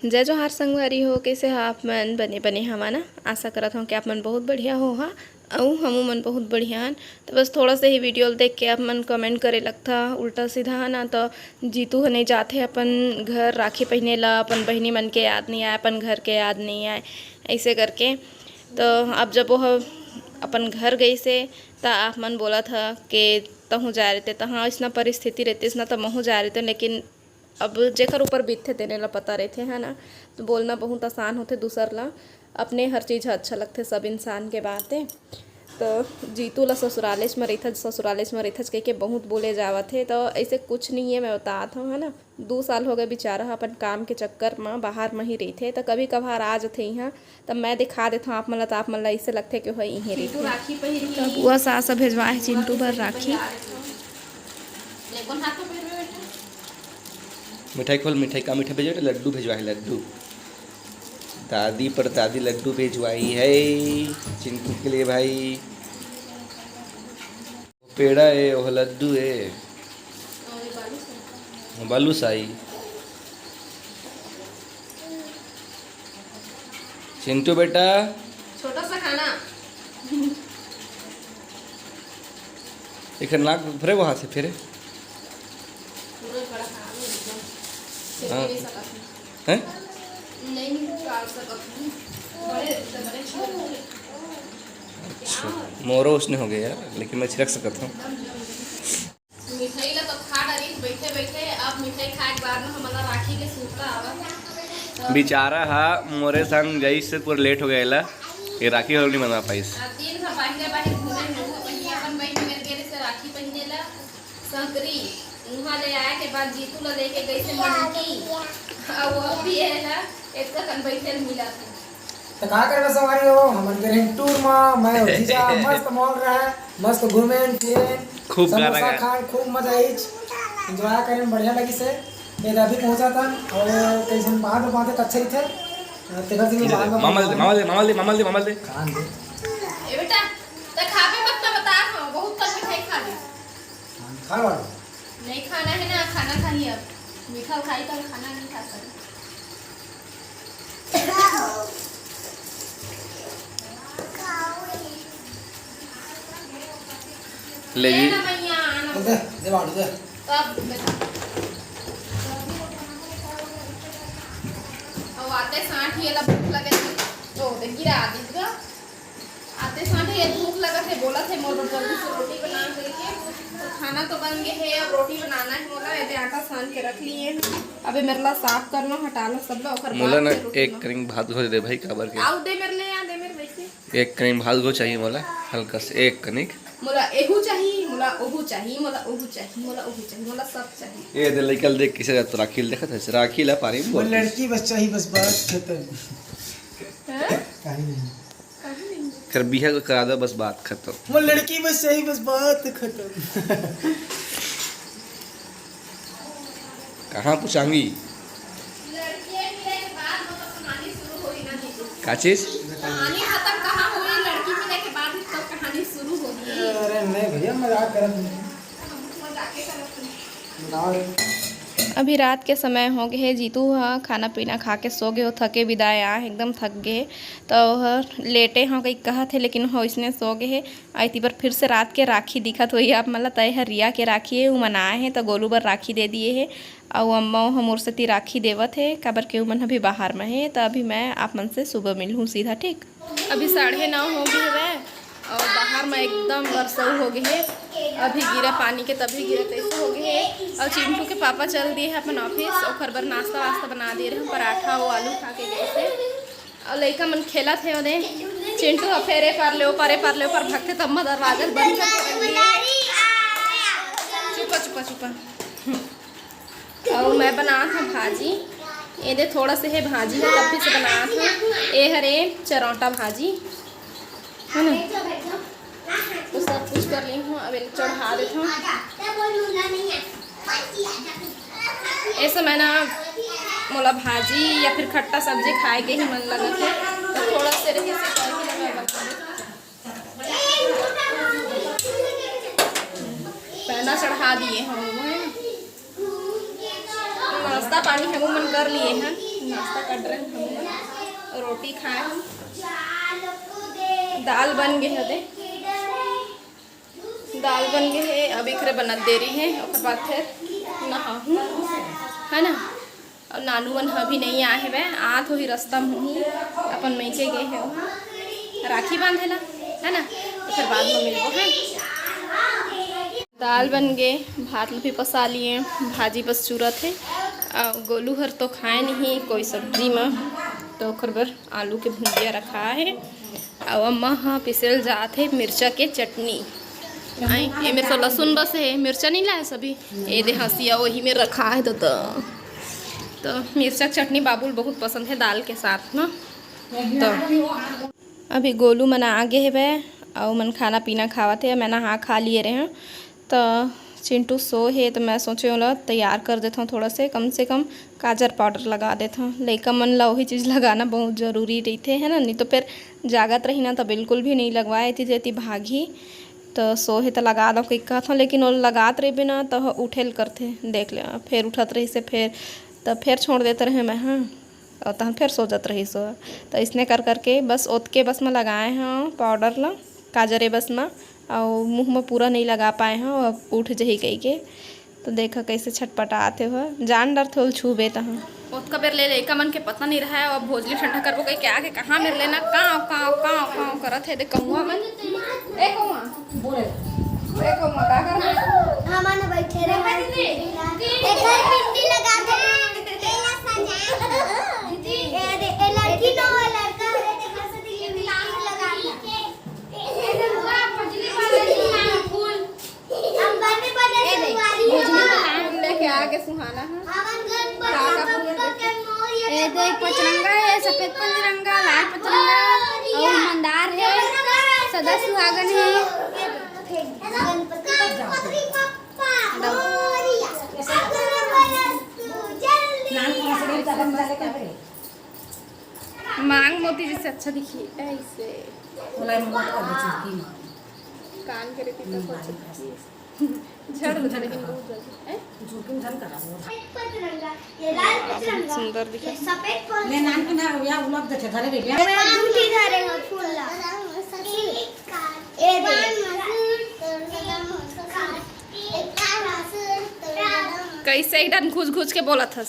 जय जोहार संगवारी हो, कैसे हो आप मन? बने बने हवा ना। आशा करत हूँ कि आप मन बहुत बढ़िया हो हा अऊ हमू मन बहुत बढ़िया हन। तो बस थोड़ा सा ही वीडियो देख के आप मन कमेंट करे लगता उल्टा सीधा ना। तो जीतू हने जाते अपन घर राखी पहने ला, अपन बहनी मन के याद नहीं आए, अपन घर के याद नहीं आए, ऐसे करके। तो अब जब वो अपन घर गई से तो आप मन बोला था कि तहूँ जा रहे थे, तो हाँ इतना परिस्थिति रहती इसना तो महू जा रहे थे, लेकिन अब जेकर ऊपर बीतते तेने ला पता रहते है ना। तो बोलना बहुत आसान होते दूसर ला, अपने हर चीज़ अच्छा लगते सब इंसान के बातें। तो जीतू ला ससुरालेश में रही, ससुरालेश में रही कह के बहुत बोले जावत है। तो ऐसे कुछ नहीं है, मैं बताता हूँ है ना। 2 साल हो गए बेचारा अपन काम के चक्कर में बाहर में ही रही थे। तो कभी कभार आ जाते यहाँ, तब मैं दिखा देता हूँ आप मन ला। तो आप मन ला ऐसे लगते कि वही यहीं रही थी। राखी पहिरी बुआ सास भेजवा है चिंटू भर राखी। मिठाई खोल, मिठाई का मिठाई भेजो, लड्डू भेजवा है, लड्डू। दादी पर दादी लड्डू भेजवाई है चिंटू के लिए भाई। पेड़ा है, वो लड्डू है, बालूशाही। चिंटू बेटा छोटा सा खाना एक नाक भरे वहाँ से फिर। हाँ हैं? अच्छा मोरो उसने हो गया यार, लेकिन मैं छिड़क सकता हूँ। मिठाई ला तो खा डाली बैठे बैठे। अब मिठाई खाए के बाद में हमारा राखी के सूता आवा बेचारा हा मोरे संग गई से पूरा लेट हो गया ला, ये राखी और नहीं मना पाई। दिन भर बाहर बाहर घूमे पहिया अपन बहन मेरे गेले से राखी पहने ला संकरी उहाँ ले आए के बाद जीतू ला लेके गई से मनकी और वो भी है ना एक कन बैठे मिला था। तो का करबे सवारी हो हमन के टूर में मैं और जीजा मस्त मॉल रहा, मस्त घूमे फिरे, खूब समोसा खाए, खूब मजा आई, एंजॉय करे, बढ़िया लगी से। ये अभी पहुंचा था और कैसे बाहर में बातें अच्छे ही थे। तेरा दिन बाहर में मामा दे मामा दे मामा दे मामा दे मामा दे कान दे ए बेटा त खाबे मत तो बता हां बहुत कम मिठाई खा ले। खा वाला नहीं खाना है ना, खाना खाइए। अब मीठा खाई तो खाना नहीं खा सकते। ले जी दे बाड़ू दे तब अब आते साथ ही ला भूख लगे तो दे गिरा दी गा। आते साथ ही भूख लगा थे, बोला थे मोर जल्दी से रोटी बना करके। तो खाना तो बन गया है, अब रोटी बनाना है मोला। ये आटा सान के रख लिए हैं, अबे मेरे ला साफ करना हटाना सब ला। ओकर मोला ना एक करिंग भात घो दे भाई काबर के। आउ दे मेरे ले, आ दे मेरे वैसे एक करिंग भात घो चाहिए मोला, हल्का से एक कनिक। मोला एहू चाहिए, मोला ओहू चाहिए, मोला ओहू चाहिए, मोला ओहू चाहिए, मोला सब चाहिए। ये दे लेकल देख किसे जात राखी देखत है, राखी ला पानी में वो लड़की बच्चा ही बस बात खत्म। हैं कहीं नहीं कर बिहा को करा दो, बस बात खत्म। वो लड़की बस यही बस बात खत्म। कहाँ पूछांगी लड़की मिले के बाद मतलब कहानी शुरू होई ना जीतू। का चीज? कहानी खत्म कहाँ हुई, लड़की मिले के बाद ही तो कहानी शुरू होगी। अरे नहीं भैया मजाक कर रहा मजाक के करत हूँ। अभी रात के समय हो गए है। जीतू हाँ खाना पीना खा के सो गए हो, थके विदाय आ एकदम थक गए। तो लेटे हाँ कहीं कहा थे, लेकिन हो इसने सो गए है। आई थी पर फिर से रात के राखी दिखत हुई आप मतलब तय है रिया के राखी है, वो मनाए हैं तो गोलू बर राखी दे दिए है। और अम्मा हमोर से राखी देवत है काबर के मन अभी बाहर में है। तो अभी मैं आप मन से सुबह मिलूँ सीधा, ठीक। अभी 9:30 हो गए है और बाहर में एकदम बरसात हो गई है। अभी गिरा पानी के, तभी गिरा कैसे हो गए है। और चिंटू के पापा चल दिए हैं अपन ऑफिस और खरबर नाश्ता वास्ता बना दे रहे हैं, पराठा और आलू खा के गए थे। और लड़का मन खेला थे उन्हें चिंटू फेरे पार ले पर भगते तब दरवाजा बंद कर दिए। चुपा चुपा चुपा। और मैं बना था भाजी, ये दे थोड़ा से है भाजी है तब से बना था। ये हरे चरौटा भाजी है ना, तो सब कुछ कर ली हूँ। अब चढ़ा देता हूँ। ऐसे मैं ना मोला भाजी या फिर खट्टा सब्जी खाए के ही मन लगा था, तो थोड़ा से रही से पहना चढ़ा दिए हम लोग। नाश्ता पानी हम मन कर लिए हैं, नाश्ता कट रहे हम रोटी खाए हम दाल बन गए है दाल बन गए है अब एक बनत देरी है और बाद फिर नहा है ना और नानू मन अभी नहीं आए है आत हो ही रास्ता में हूँ अपन मई के गए है वहाँ राखी बांधेला है ना तो फिर बाद में मिलबो है। दाल बन गए भात भी पसा लिए भाजी बस चूरत है गोलू हर तो खाए नहीं कोई सब्जी में तो ओकर बर आलू के भुजिया रखा है और अम्मा हाँ पिसल जात है मिर्चा के चटनी ये मेरे तो लहसुन बस है मिर्चा नहीं लाए सभी ये दे हंसिया वही में रखा है तो मिर्चा चटनी बाबुल बहुत पसंद है दाल के साथ ना। तो अभी गोलू मन आगे है वह और मन खाना पीना खावा थे मैं नहा खा लिए रहे हैं तो चिंटू सो है तो मैं सोचे वाला तैयार कर देता हूँ थोड़ा से कम काजर पाउडर लगा देता हूँ लड़का मन ला वही चीज़ लगाना बहुत ज़रूरी रहते है ना नहीं तो फिर जागत रही ना तो बिल्कुल भी नहीं लगवाए थी जेती भागी तो सो है तो लगा दो कहीं कहता लेकिन वो लगात रहे बिना तो उठेल करते देख ले फिर उठत रही से फिर छोड़ देते रहे मैं हाँ और तहन फिर सो जात रही सो तो इसने कर करके बस ओत के बस में लगाए हैं पाउडर ला काजरे बस में और मुँह में पूरा नहीं लगा पाए हैं और उठ जही कही के तो देखा कैसे छटपटाते हो जान डर थे छूबे तहाँ ओत का बेर ले लेका मन के पता नहीं रहा है और भोजली ठंडा करबो कहीं क्या के कहाँ मेरे लेना काँव करत है दे कहूँगा मन ए कहूँगा बोले ए कहूँगा का कर हमन बैठे रहे एक पिंडी लगा दे एला सजा दीदी ए लड़की नो लड़का है देखा से दिल लगा ए हुआ मछली वाला फूल हम बने सुवारी लेके आके सुहाना है हमन घर पर ये देख पचरंगा है सफेद पंचरंगा लाल पचरंगा और मंदार है सदा सुहागन है गणपति पप्पा मोरिया मांग मोती जैसे अच्छा दिखी ऐसे कान करे झड़ लेकिन बहुत ये लाल पचरंगा सुंदर दिखा सफेद ले नान के ना या उपलब्ध थे धरे बेबे मैं झूठी धरेगा फूल ला ए कैसे एकदम घुस घुस के बोला था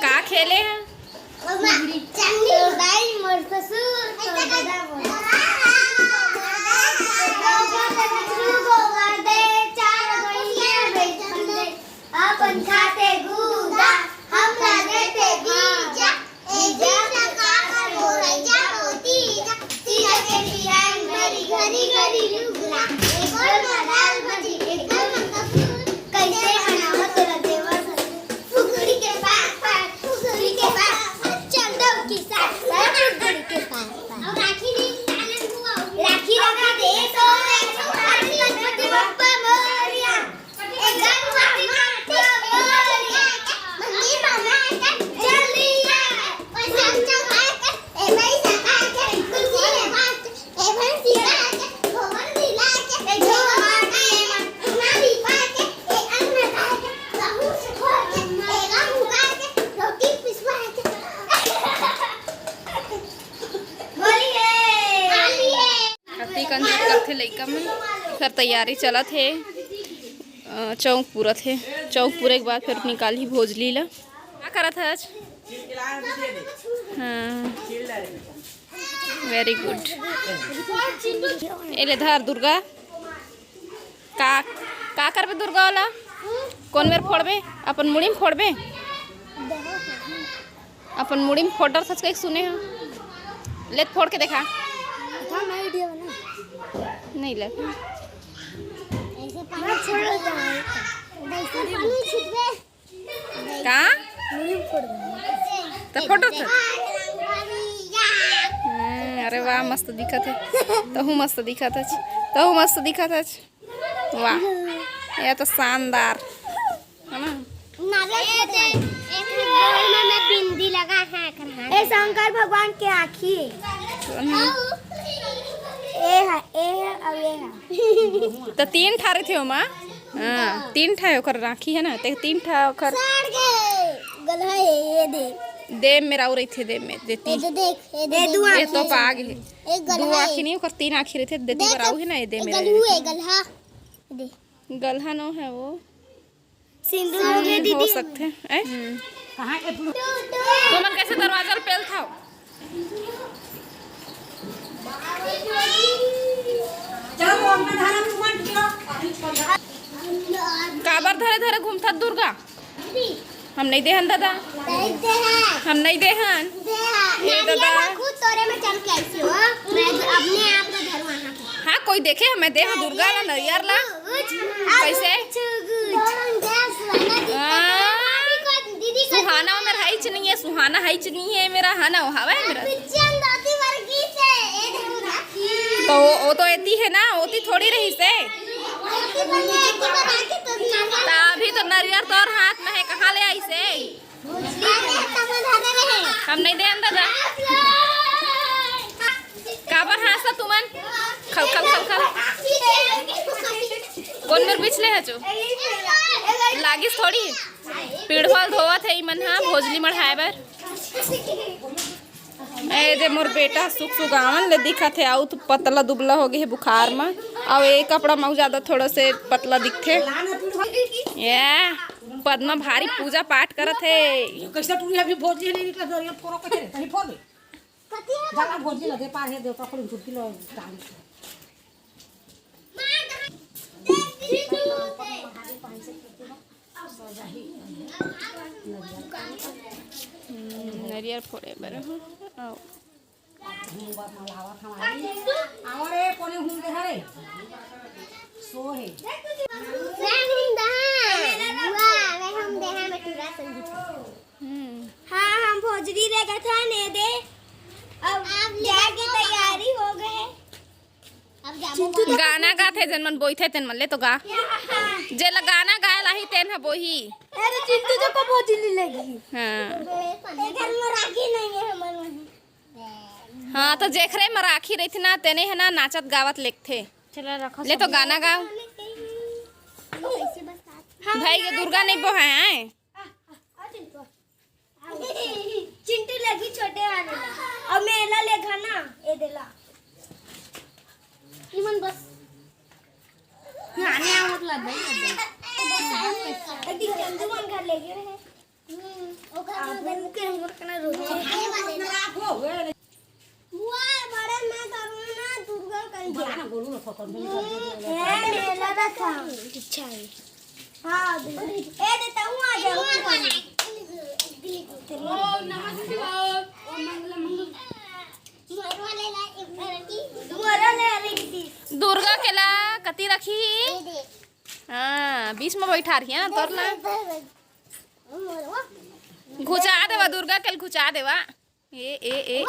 का खेले हैं चन्नी दाई मोर ससुर तो दादा बोला अपन खाते गुदा हम देते बीजा ए जा का बोला जा होती जा सीधा के डिजाइन घरी घरी घरी लुगला एक और दाल भाजी एक कपूर कैसे बनावत रतेवा फुगड़ी के पास चंदव की साथ फुगड़ी के पास और राखी नहीं राखी रखा दे तो गणपति बप्पा मोरिया एक गणपति बप्पा मोरिया मम्मी मामा जल्दी आ पैसा चढ़ा के ए पैसा के कुर्सी में बात ए भंसी के भवन दिला के ए झोला के नाली पाके ए अन्न खाके गहूं से खोल के ए गहूं काट के रोटी पिसवा के बोलिए खत्ती कंजूस करते लइका में फिर तैयारी चलत है चौक पूरा थे चौक पूरे के बाद फिर निकाली भोजली ला क्या करत है आज हाँ वेरी गुड एले धर दुर्गा का करबे दुर्गा वाला कौन मेर फोड़बे अपन मुड़ी में फोड़बे अपन मुड़ी में फोड़ सच के सुने हैं ले फोड़ के देखा वीडियो बना नहीं ले ऐसे पानी छोड़ दो ऐसे पानी छिड़के का मुड़ी फोड़ दो तो फोटो था अरे वाह मस्त दिखत है तहु मस्त दिखत है वाह यह तो शानदार है ना में बिंदी लगा है ए शंकर भगवान के आँखी ए अब ये है तो तीन ठारे थे ओमा हाँ तीन ठा ओकर राखी है ना ते तीन ठा ओकर गला ये दे दे मेरा और थे दे में देती देख ये तो पाग है एक दो गलहा आँखें नहीं कर 3 आँखें रहते देती बराऊ है ना ये दे मेरा गलहू है गलहा दे गलहा नो है वो सिंदूर हो गया हो दीदी सकते हैं कहाँ के तो मन कैसे दरवाजा पेल था चलो अपना धारा में घुमा दियो काबर धरे धरे घूमता दुर्गा हम नहीं देहन दादा देखते हैं हम नहीं देहन ये दादा। खुद तोरे में चल के ऐसी हो मैं अपने आप को घर वहां हाँ कोई देखे हमें देह दुर्गा ला नरियर ला कैसे दीदी सुहाना में है च नहीं है सुहाना है च नहीं है मेरा हाना हवा है मेरा तो वो तो एती है ना ओती थोड़ी रही से अभी तो नरियर तोर हाथ में है कहाँ ले आई से हम नहीं दे अंदाजा काबर हासा तुमन खल खल खल खल कौन मेरे पिछले है जो लागिस थोड़ी पीड़फल धोवत है मन हाँ भोजली मढ़ाए बर ए दे मोर बेटा सुख सुगावन ले दिखत है आउ तो पतला दुबला हो गए है बुखार में और ये कपड़ा में ज्यादा थोड़ा से पतला दिखते ये पद्मा भारी पूजा पाठ करत है कैसे टूरी अभी भोजली नहीं निकला दरिया फोरो कैसे नहीं फोड़ दे जाना भोजली लगे पार है देवता को छुट्टी लो डाल नरियर फोड़े बर आओ आवारे कोने हुन दे हरे सो है हाँ हम भोजरी रहेगा था ने दे अब जाके तैयारी हो गए अब गाना गाथे जन मन बोई थे तेन मन ले तो गा जे ला गाना गाए लाही तेन ह बोही अरे चिंटू जो को भोजरी लगी हाँ घर में राखी नहीं है हमारे वहाँ हाँ तो जेखरे में राखी रही थी ना तेने है ना नाचत गावत लेखथे चला रखो ले तो गाना गाओ भाई ये दुर्गा नहीं बो है चिंटू लगी छोटे वाले और मेला लेगा ना ये देला इमन बस आने आ मतलब अभी चंदू मन घर ले गए हैं ओकर दिन के हम करना रोज हो गए बुआ बड़े मैं करूँ ना दुर्गा कर बड़ा ना बोलू ना फकन है मेला रखा अच्छा है हाँ ए देता हूँ आ जाओ दुर्गा के ला कती रखी हाँ बीच में बैठा रही है ना तोर ला घुचा देवा दुर्गा के घुचा देवा ए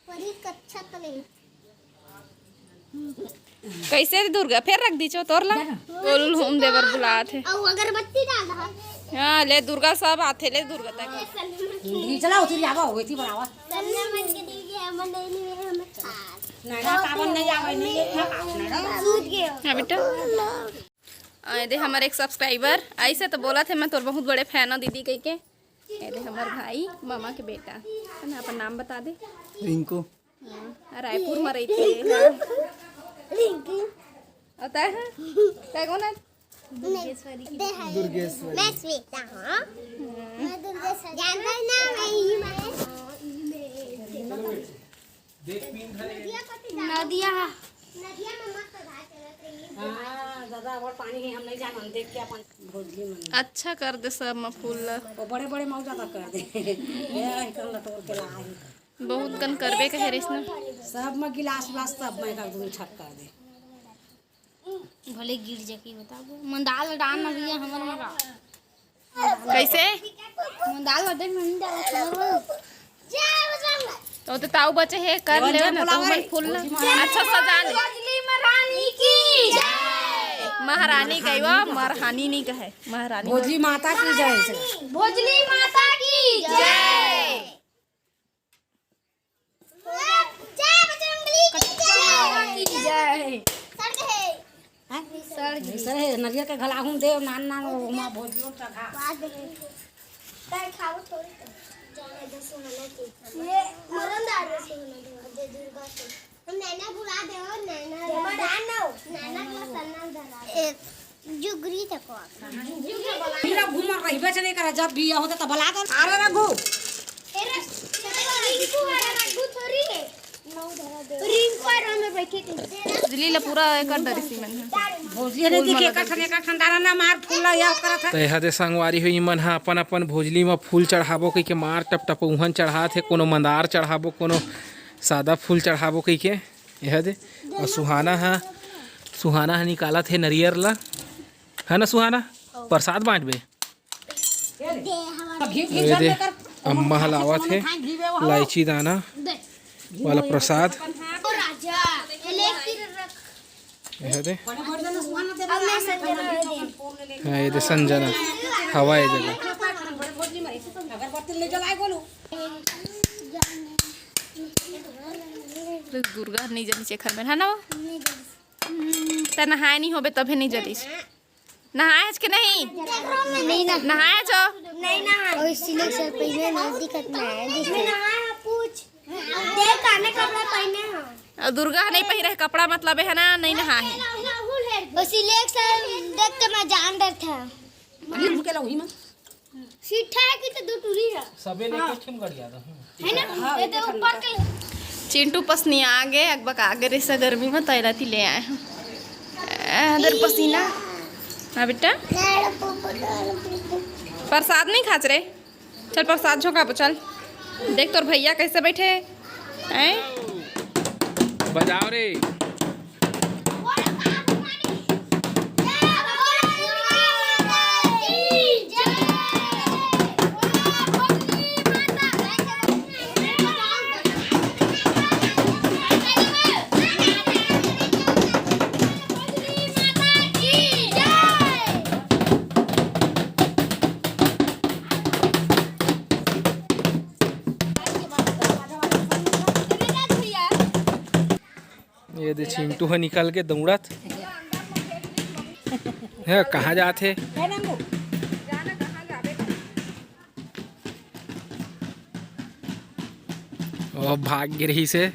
अरे कच्चा तो नहीं कैसे दुर्गा फिर रख दी चो तोर ला बोल होम देवर बुला थे और अगरबत्ती डाल रहा हाँ ले दुर्गा सब आते ले दुर्गा तक नी चला उतरी आवा हो गई थी बराबर सन्ना मन के दी के हम नहीं है हम खास नैना कावन नहीं आवे नहीं नैना सूत गए हाँ बेटा आए दे हमारे एक सब्सक्राइबर ऐसे तो बोला थे मैं तोर बहुत बड़े फैन हो दीदी कह के ये दे हमारे भाई मामा के बेटा है ना अपन नाम बता दे रिंकू हाँ, रायपुर में रही थे रिंकी होता है क्या कौन है दुर्गेश्वरी मैं श्वेता हूँ मैं दुर्गेश्वरी जानता है ना मैं ही नदिया नदिया में मस्त घाट चलते हैं हां दादा और पानी है हम नहीं जानन देख के अपन भोजली मन अच्छा कर दे सब में फूल वो बड़े बड़े मौजा तक कर दे ये एकदम लटोर के लाई बहुत कन करबे कहे रिस ना सब में गिलास ग्लास सब में कर दूं छक कर दे भले गिर जाके बताबो मंदाल डालना भी है हमर मगा कैसे मंदाल बदल में डाल जय बजरंग तो ताऊ बचे है कर ले ना तो मन फूल ना अच्छा सजा ले भोजली महारानी की महारानी कहवा मरहानी नहीं कहे महारानी भोजली माता की जय से भोजली माता की जय जय बजरंगबली की जय जय सर है सर सरे नरियर के घलाहूं दे नान नान ओमा भोजियो चढ़ा काय खाओ थोड़ी जाने दो सुहाना की ये मरनदार है सुहाना दे दुर्गा से हम नैना बुला दे और नैना नैना को सन्ना धरा एक जुगरी तको मेरा घूमर रहिबे से नहीं करा जब भी होता त भला कर अरे रघु तेरे रिंकू वाला रघु थोड़ी है नौ धरा दे रिंकू और में बैठी थी बिजली ला पूरा एकर डरसी मन है भोजिए ने के का खंडारा ना मार फूला या करत तो यह दे संगवारी हुई मन हा अपन अपन भोजली में फूल चढ़ाबो कई के मार टप टप उहन चढ़ात है कोनो मंदार चढ़ाबो कोनो सादा फूल चढ़ाबो कई के यह दे और सुहाना हा निकालत है नरियर ला है ना सुहाना प्रसाद बांटबे ये दे अम्मा हलावत है इलायची दाना वाला प्रसाद राजा इलेक्ट्रिक रख यह दे अब मैं सजना हाँ ये दे संजना हवा है जगह अगरबत्ती ले जलाए बोलू दुर्गा नहीं जली से घर में है ना त नहाए नहीं होबे तभी नहीं जली नहाए के नहीं नहीं ना नहाए जो नहीं ना और सिले सर पहले नजदीक है दिखने नहाए पूछ देख काने कपड़ा पहने हैं और दुर्गा नहीं पहिरे है कपड़ा मतलब है ना नहीं नहाए और सिले सर देख के मैं जान डर था मनी भूके लगी में सीठा है कि तो दो टूरी है सबे लेके ठिम गड़िया है ना ये तो ऊपर के चिंटू पसनी आगे अकबक आगे रेसा गर्मी में तैराती ले आए हैं इधर पसीना हाँ बेटा प्रसाद नहीं खाच रे चल प्रसाद झोंका चल देख तोर भैया कैसे बैठे हैं बजाओ रे ये दे चिंटू है निकल के दौड़त है कहाँ जाते और भाग गिर रही से